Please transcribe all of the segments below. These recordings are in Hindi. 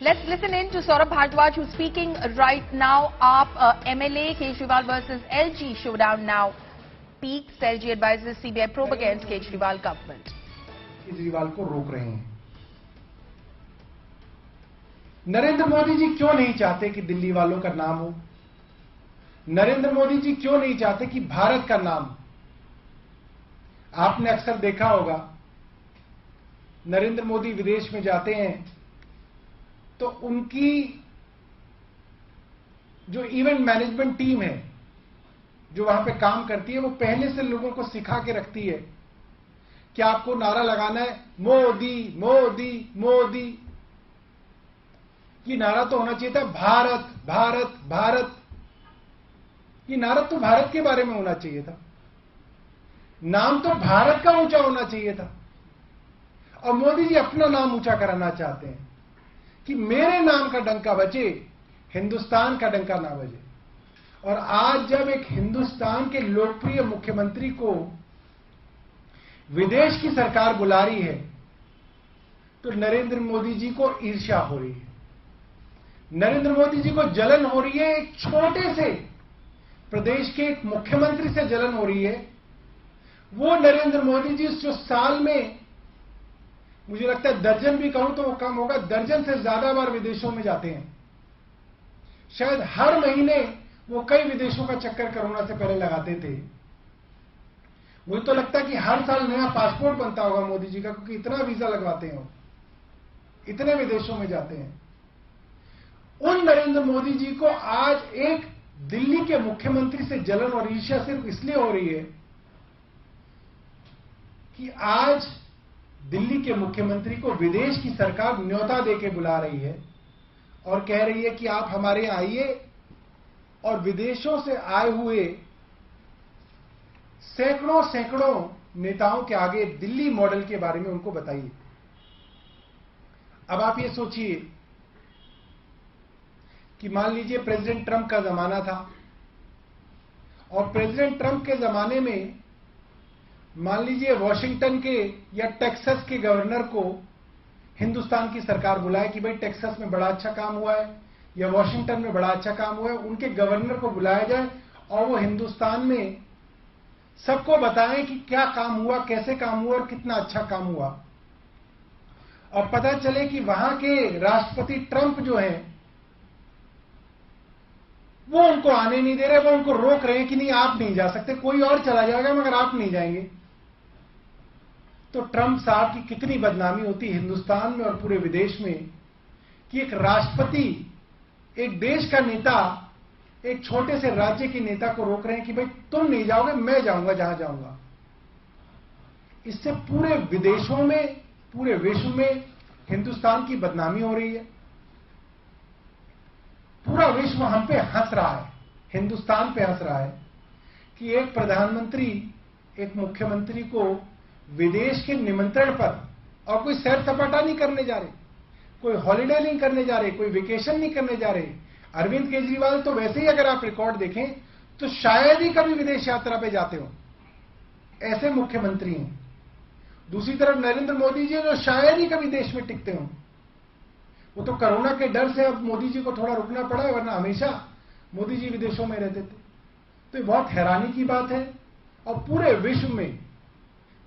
Let's listen in to Saurabh Bhardwaj, who's speaking right now. Aap MLA Kejriwal versus LG showdown now peaks. LG advises CBI probe against Kejriwal government. Kejriwal को रोक रहे हैं। नरेंद्र मोदी जी क्यों नहीं चाहते कि दिल्ली वालों का नाम हो? नरेंद्र मोदी जी क्यों नहीं चाहते कि भारत का नाम? आपने अक्सर देखा होगा, नरेंद्र मोदी विदेश में जाते हैं तो उनकी जो इवेंट मैनेजमेंट टीम है जो वहां पे काम करती है, वो पहले से लोगों को सिखा के रखती है कि आपको नारा लगाना है मोदी मोदी मोदी। ये नारा तो होना चाहिए था भारत भारत भारत। ये नारा तो भारत के बारे में होना चाहिए था, नाम तो भारत का ऊंचा होना चाहिए था। और मोदी जी अपना नाम ऊंचा कराना चाहते हैं कि मेरे नाम का डंका बजे, हिंदुस्तान का डंका ना बजे। और आज जब एक हिंदुस्तान के लोकप्रिय मुख्यमंत्री को विदेश की सरकार बुला रही है तो नरेंद्र मोदी जी को ईर्ष्या हो रही है, नरेंद्र मोदी जी को जलन हो रही है। एक छोटे से प्रदेश के एक मुख्यमंत्री से जलन हो रही है। वो नरेंद्र मोदी जी जो साल में, मुझे लगता है दर्जन भी कहूं तो वो कम होगा, दर्जन से ज्यादा बार विदेशों में जाते हैं। शायद हर महीने वो कई विदेशों का चक्कर कोरोना से पहले लगाते थे। मुझे तो लगता है कि हर साल नया पासपोर्ट बनता होगा मोदी जी का, क्योंकि इतना वीजा लगवाते हैं वो, इतने विदेशों में जाते हैं। उन नरेंद्र मोदी जी को आज एक दिल्ली के मुख्यमंत्री से जलन और ईर्ष्या सिर्फ इसलिए हो रही है कि आज दिल्ली के मुख्यमंत्री को विदेश की सरकार न्योता देके बुला रही है और कह रही है कि आप हमारे यहां आइए और विदेशों से आए हुए सैकड़ों सैकड़ों नेताओं के आगे दिल्ली मॉडल के बारे में उनको बताइए। अब आप ये सोचिए कि मान लीजिए प्रेसिडेंट ट्रंप का जमाना था और प्रेसिडेंट ट्रंप के जमाने में मान लीजिए वॉशिंगटन के या टेक्सास के गवर्नर को हिंदुस्तान की सरकार बुलाए कि भाई टेक्सास में बड़ा अच्छा काम हुआ है या वॉशिंगटन में बड़ा अच्छा काम हुआ है, उनके गवर्नर को बुलाया जाए और वो हिंदुस्तान में सबको बताएं कि क्या काम हुआ, कैसे काम हुआ और कितना अच्छा काम हुआ। और पता चले कि वहां के राष्ट्रपति ट्रंप जो हैं वो उनको आने नहीं दे रहे, वो उनको रोक रहे हैं कि नहीं आप नहीं जा सकते, कोई और चला जाएगा मगर आप नहीं जाएंगे। तो ट्रंप साहब की कितनी बदनामी होती हिंदुस्तान में और पूरे विदेश में कि एक राष्ट्रपति, एक देश का नेता एक छोटे से राज्य के नेता को रोक रहे हैं कि भाई तुम नहीं जाओगे, मैं जाऊंगा जहां जाऊंगा। इससे पूरे विदेशों में, पूरे विश्व में हिंदुस्तान की बदनामी हो रही है। पूरा विश्व हम पे हंस रहा है, हिंदुस्तान पे हंस रहा है कि एक प्रधानमंत्री एक मुख्यमंत्री को विदेश के निमंत्रण पर, और कोई सैर सपाटा नहीं करने जा रहे, कोई हॉलिडे नहीं करने जा रहे, कोई वेकेशन नहीं करने जा रहे। अरविंद केजरीवाल तो वैसे ही अगर आप रिकॉर्ड देखें तो शायद ही कभी विदेश यात्रा पे जाते हो, ऐसे मुख्यमंत्री हैं। दूसरी तरफ नरेंद्र मोदी जी जो शायद ही कभी देश में टिकते हो। वो तो कोरोना के डर से अब मोदी जी को थोड़ा रुकना पड़ा है, वरना हमेशा मोदी जी विदेशों में रहते थे। तो ये बहुत हैरानी की बात है और पूरे विश्व में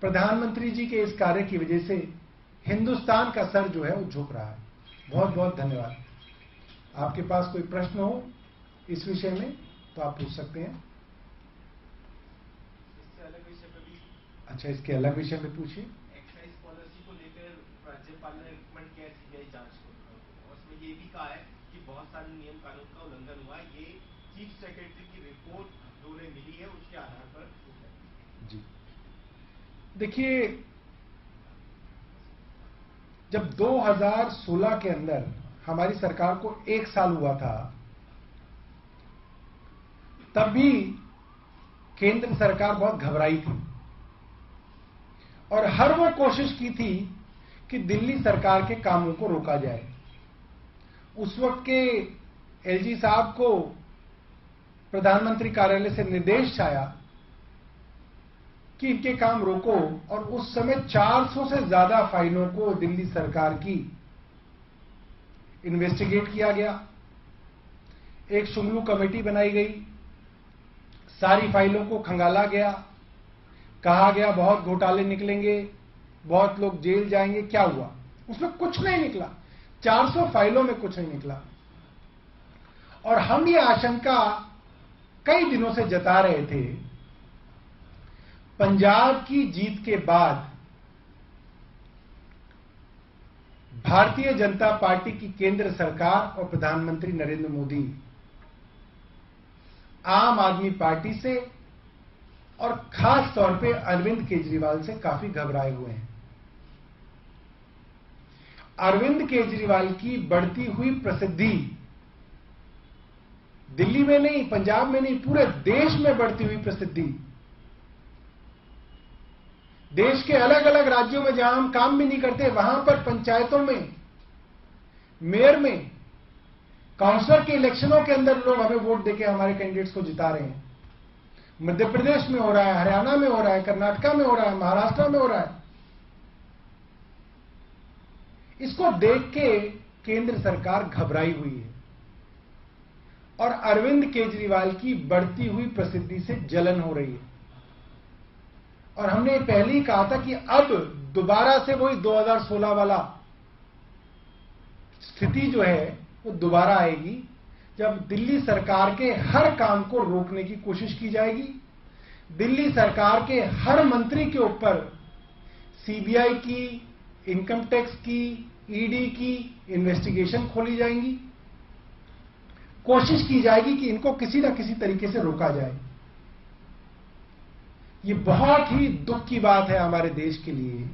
प्रधानमंत्री जी के इस कार्य की वजह से हिंदुस्तान का सर जो है वो झुक रहा है। बहुत बहुत धन्यवाद। आपके पास कोई प्रश्न हो इस विषय में तो आप पूछ सकते हैं। इससे अलग विषय पे भी, अच्छा, इसके अलग विषय में पूछिए। एक्साइज पॉलिसी को लेकर राज्यपाल ने रिकमेंड किया सीबीआई जांच को, और उसमें ये भी कहा है कि बहुत सारे नियम कानून का उल्लंघन हुआ है। ये चीफ सेक्रेटरी की रिपोर्ट जो उन्हें मिली है उसके आधार पर जी देखिए, जब 2016 के अंदर हमारी सरकार को 1 साल हुआ था, तब भी केंद्र सरकार बहुत घबराई थी और हर वो कोशिश की थी कि दिल्ली सरकार के कामों को रोका जाए। उस वक्त के एलजी साहब को प्रधानमंत्री कार्यालय से निर्देश आया कि इनके काम रोको, और उस समय 400 से ज्यादा फाइलों को दिल्ली सरकार की इन्वेस्टिगेट किया गया, एक शुंगलू कमेटी बनाई गई, सारी फाइलों को खंगाला गया, कहा गया बहुत घोटाले निकलेंगे, बहुत लोग जेल जाएंगे। क्या हुआ? उसमें कुछ नहीं निकला। 400 फाइलों में कुछ नहीं निकला। और हम ये आशंका कई दिनों से जता रहे थे, पंजाब की जीत के बाद भारतीय जनता पार्टी की केंद्र सरकार और प्रधानमंत्री नरेंद्र मोदी आम आदमी पार्टी से और खास तौर पे अरविंद केजरीवाल से काफी घबराए हुए हैं। अरविंद केजरीवाल की बढ़ती हुई प्रसिद्धि दिल्ली में नहीं, पंजाब में नहीं, पूरे देश में बढ़ती हुई प्रसिद्धि, देश के अलग अलग राज्यों में जहां हम काम भी नहीं करते, वहां पर पंचायतों में, मेयर में, काउंसलर के इलेक्शनों के अंदर लोग हमें वोट देके हमारे कैंडिडेट्स को जिता रहे हैं। मध्य प्रदेश में हो रहा है, हरियाणा में हो रहा है, कर्नाटका में हो रहा है, महाराष्ट्र में हो रहा है। इसको देख के केंद्र सरकार घबराई हुई है और अरविंद केजरीवाल की बढ़ती हुई प्रसिद्धि से जलन हो रही है। और हमने पहले ही कहा था कि अब दोबारा से वही 2016 वाला स्थिति जो है वो दोबारा आएगी, जब दिल्ली सरकार के हर काम को रोकने की कोशिश की जाएगी, दिल्ली सरकार के हर मंत्री के ऊपर सीबीआई की, इनकम टैक्स की, ईडी की इन्वेस्टिगेशन खोली जाएंगी, कोशिश की जाएगी कि इनको किसी ना किसी तरीके से रोका जाए। ये बहुत ही दुख की बात है हमारे देश के लिए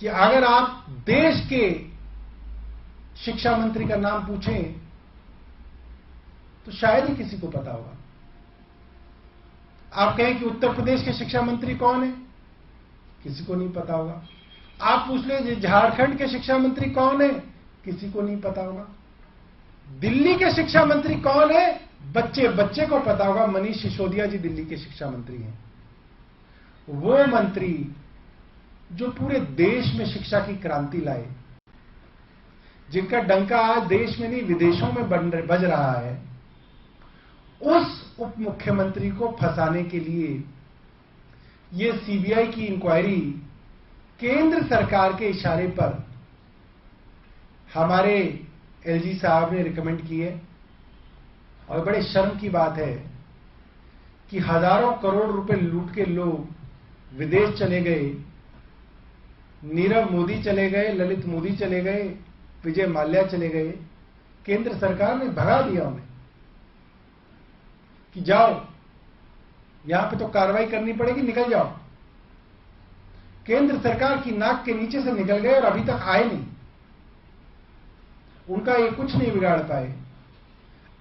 कि अगर आप देश के शिक्षा मंत्री का नाम पूछें तो शायद ही किसी को पता होगा। आप कहें कि उत्तर प्रदेश के शिक्षा मंत्री कौन है, किसी को नहीं पता होगा। आप पूछ ले झारखंड के शिक्षा मंत्री कौन है, किसी को नहीं पता होगा। दिल्ली के शिक्षा मंत्री कौन है, बच्चे बच्चे को पता होगा। मनीष सिसोदिया जी दिल्ली के शिक्षा मंत्री हैं। वो मंत्री जो पूरे देश में शिक्षा की क्रांति लाए, जिनका डंका आज देश में नहीं विदेशों में बज रहा है, उस उप मुख्यमंत्री को फंसाने के लिए ये सीबीआई की इंक्वायरी केंद्र सरकार के इशारे पर हमारे एलजी साहब ने रिकमेंड की है। और बड़े शर्म की बात है कि हजारों करोड़ रुपए लूट के लोग विदेश चले गए, नीरव मोदी चले गए, ललित मोदी चले गए, विजय माल्या चले गए, केंद्र सरकार ने भगा दिया उन्हें कि जाओ, यहां पे तो कार्रवाई करनी पड़ेगी, निकल जाओ। केंद्र सरकार की नाक के नीचे से निकल गए और अभी तक आए नहीं। उनका ये कुछ नहीं बिगाड़ पाए।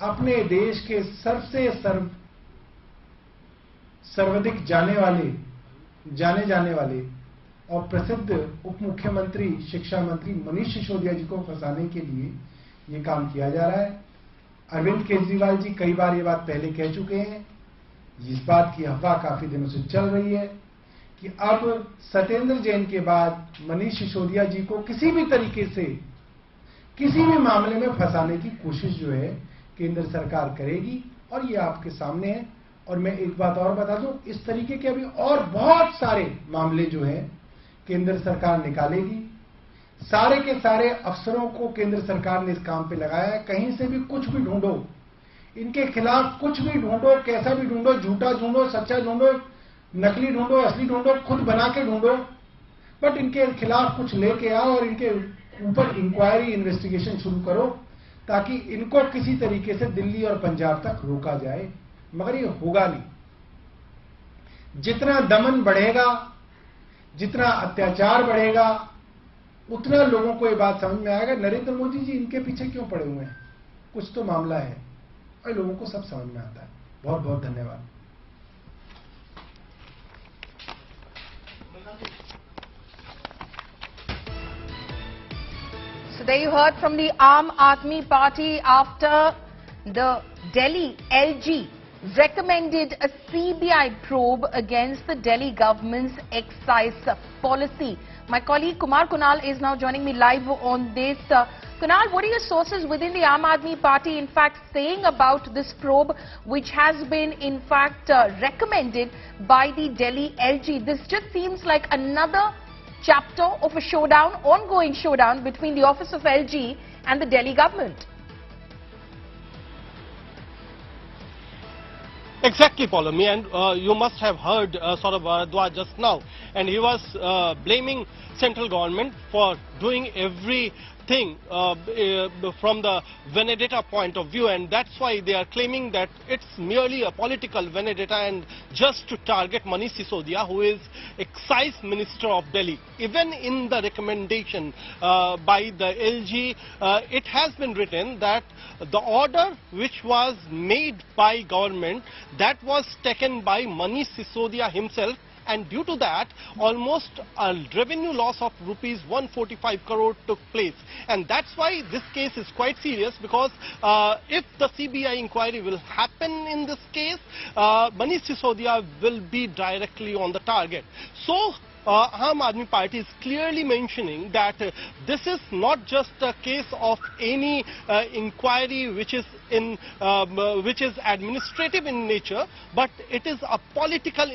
अपने देश के सर्वाधिक जाने जाने वाले और प्रसिद्ध उप मुख्यमंत्री, शिक्षा मंत्री मनीष सिसोदिया जी को फंसाने के लिए ये काम किया जा रहा है। अरविंद केजरीवाल जी कई बार ये बात पहले कह चुके हैं। इस बात की अफवाह काफी दिनों से चल रही है कि अब सत्येंद्र जैन के बाद मनीष सिसोदिया जी को किसी भी तरीके से, किसी भी मामले में फंसाने की कोशिश जो है केंद्र सरकार करेगी। और ये आपके सामने है। और मैं एक बात और बता दूं, इस तरीके के अभी और बहुत सारे मामले जो हैं केंद्र सरकार निकालेगी। सारे के सारे अफसरों को केंद्र सरकार ने इस काम पे लगाया है। कहीं से भी कुछ भी ढूंढो, इनके खिलाफ कुछ भी ढूंढो, कैसा भी ढूंढो, झूठा ढूंढो, सच्चा ढूंढो, नकली ढूंढो, असली ढूंढो, खुद बना के ढूंढो, बट इनके खिलाफ कुछ लेके आओ और इनके ऊपर इंक्वायरी, इन्वेस्टिगेशन शुरू करो ताकि इनको किसी तरीके से दिल्ली और पंजाब तक रोका जाए। मगर ये होगा नहीं। जितना दमन बढ़ेगा, जितना अत्याचार बढ़ेगा, उतना लोगों को ये बात समझ में आएगा नरेंद्र मोदी जी इनके पीछे क्यों पड़े हुए हैं, कुछ तो मामला है। और लोगों को सब समझ में आता है। बहुत बहुत धन्यवाद। So there you heard from the Aam Aadmi Party after the Delhi LG recommended a CBI probe against the Delhi government's excise policy. My colleague Kumar Kunal is now joining me live on this. Kunal, what are your sources within the Aam Aadmi Party in fact saying about this probe, which has been in fact recommended by the Delhi LG? This just seems like another chapter of a showdown, ongoing showdown between the office of LG and the Delhi government. Exactly, Paulomi, and you must have heard Saurabh Bharadwaj just now, and he was blaming central government for doing everything from the vendetta point of view, and that's why they are claiming that it's merely a political vendetta and just to target Manish Sisodia, who is Excise Minister of Delhi. Even in the recommendation by the LG, it has been written that the order which was made by government, that was taken by Manish Sisodia himself, and due to that almost a revenue loss of rupees 145 crore took place. And that's why this case is quite serious, because if the CBI inquiry will happen in this case, Manish Sisodia will be directly on the target. So Aam Aadmi Party is clearly mentioning that this is not just a case of any inquiry which is administrative in nature, but it is a political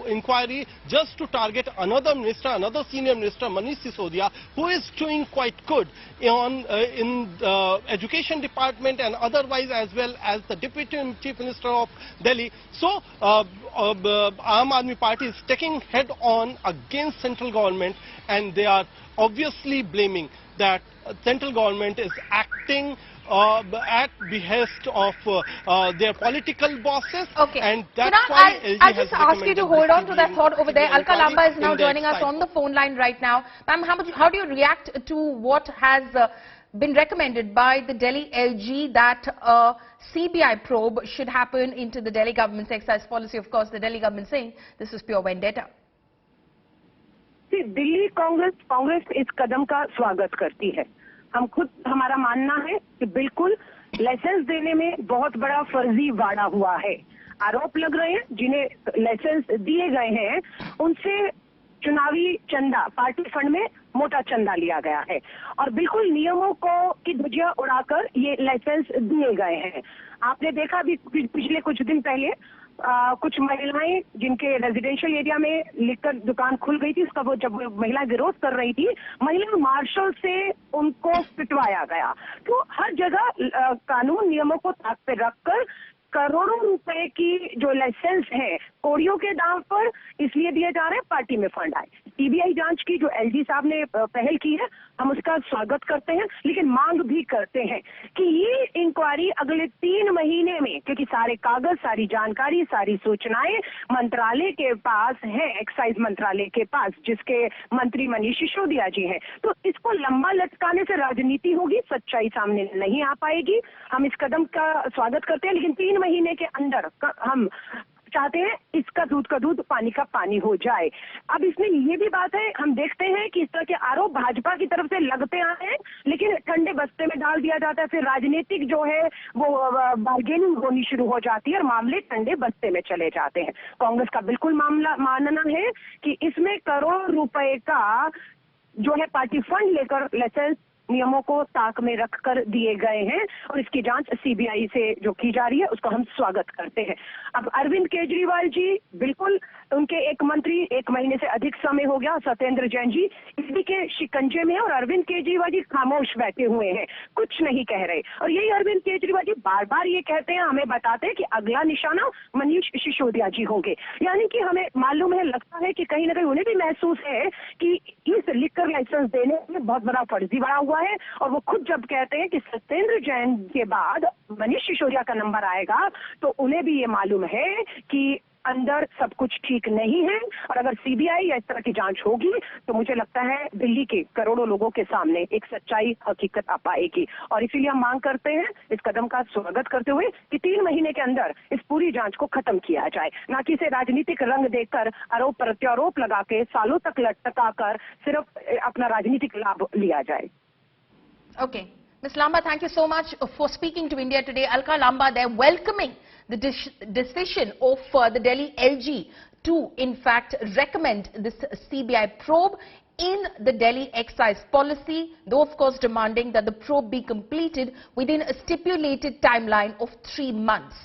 inquiry just to target another minister, another senior minister, Manish Sisodia, who is doing quite good in the education department and otherwise, as well as the Deputy Chief Minister of Delhi. So Aam Aadmi Party is taking head on against central government, and they are obviously blaming that central government is acting at behest of their political bosses. Okay. And that's Kunal, why LG I'll has just ask you to hold on to that thought over there. Alka Lamba is now joining us on the phone line right now. Ma'am, how do you react to what has been recommended by the Delhi LG, that a CBI probe should happen into the Delhi government's excise policy? Of course, the Delhi government saying this is pure vendetta. Delhi Congress इस कदम का स्वागत करती है। हमारा मानना है कि बिल्कुल लाइसेंस देने में बहुत बड़ा फर्जी वाड़ा हुआ है। आरोप लग रहे हैं जिन्हें लाइसेंस दिए गए हैं उनसे चुनावी चंदा, पार्टी फंड में मोटा चंदा लिया गया है, और बिल्कुल नियमों की धज्जियां उड़ाकर ये लाइसेंस दिए गए हैं। आपने देखा भी पिछले कुछ दिन पहले कुछ महिलाएं जिनके रेजिडेंशियल एरिया में लिखकर दुकान खुल गई थी, उसका जब महिला विरोध कर रही थी, महिला मार्शल से उनको पिटवाया गया। तो हर जगह कानून नियमों को ताक पे रखकर करोड़ों रुपए की जो लाइसेंस है कोड़ियों के दाम पर इसलिए दिए जा रहे हैं पार्टी में फंड आए। सीबीआई जांच की जो एलजी साहब ने पहल की है, हम उसका स्वागत करते हैं, लेकिन मांग भी करते हैं कि ये इंक्वायरी अगले 3 महीने में, क्योंकि सारे कागज, सारी जानकारी, सारी सूचनाएं मंत्रालय के पास है, एक्साइज मंत्रालय के पास, जिसके मंत्री मनीष सिसोदिया जी हैं, तो इसको लंबा लटकाने से राजनीति होगी, सच्चाई सामने नहीं आ पाएगी। हम इस कदम का स्वागत करते हैं, लेकिन 3 महीने के अंदर हम चाहते हैं इसका दूध का दूध, पानी का पानी हो जाए। अब इसमें ये भी बात है, हम देखते हैं कि इस तरह के आरोप भाजपा की तरफ से लगते आए हैं, लेकिन ठंडे बस्ते में डाल दिया जाता है, फिर राजनीतिक जो है वो बार्गेनिंग होनी शुरू हो जाती है और मामले ठंडे बस्ते में चले जाते हैं। कांग्रेस का बिल्कुल मानना है कि इसमें करोड़ रुपए का जो है पार्टी फंड लेकर लाइसेंस नियमों को ताक में रखकर दिए गए हैं, और इसकी जांच सीबीआई से जो की जा रही है उसको हम स्वागत करते हैं। अब अरविंद केजरीवाल जी, बिल्कुल उनके एक मंत्री 1 महीने से अधिक समय हो गया, सत्येंद्र जैन जी ईडी के शिकंजे में हैं, और अरविंद केजरीवाल जी खामोश बैठे हुए हैं, कुछ नहीं कह रहे। और यही अरविंद केजरीवाल जी बार बार ये कहते हैं, हमें बताते हैं कि अगला निशाना मनीष सिसोदिया जी होंगे। यानी कि हमें मालूम है, लगता है कि कहीं ना कहीं उन्हें भी महसूस है कि इस लिकर लाइसेंस देने में बहुत बड़ा फर्जीवाड़ा हुआ है, और वो खुद जब कहते हैं कि सत्येंद्र जैन के बाद मनीष सिसोदिया का नंबर आएगा, तो उन्हें भी ये मालूम है कि अंदर सब कुछ ठीक नहीं है, और अगर सीबीआई या इस तरह की जांच होगी तो मुझे लगता है दिल्ली के करोड़ों लोगों के सामने एक सच्चाई, हकीकत आ पाएगी। और इसीलिए हम मांग करते हैं इस कदम का स्वागत करते हुए कि 3 महीने के अंदर इस पूरी जांच को खत्म किया जाए, ना कि इसे राजनीतिक रंग देकर आरोप प्रत्यारोप लगा के सालों तक लटकाकर सिर्फ अपना राजनीतिक लाभ लिया जाए। Okay. Ms. Lamba, thank you so much for speaking to India Today. Alka Lamba there welcoming the decision of the Delhi LG to in fact recommend this CBI probe in the Delhi excise policy, though of course demanding that the probe be completed within a stipulated timeline of 3 months.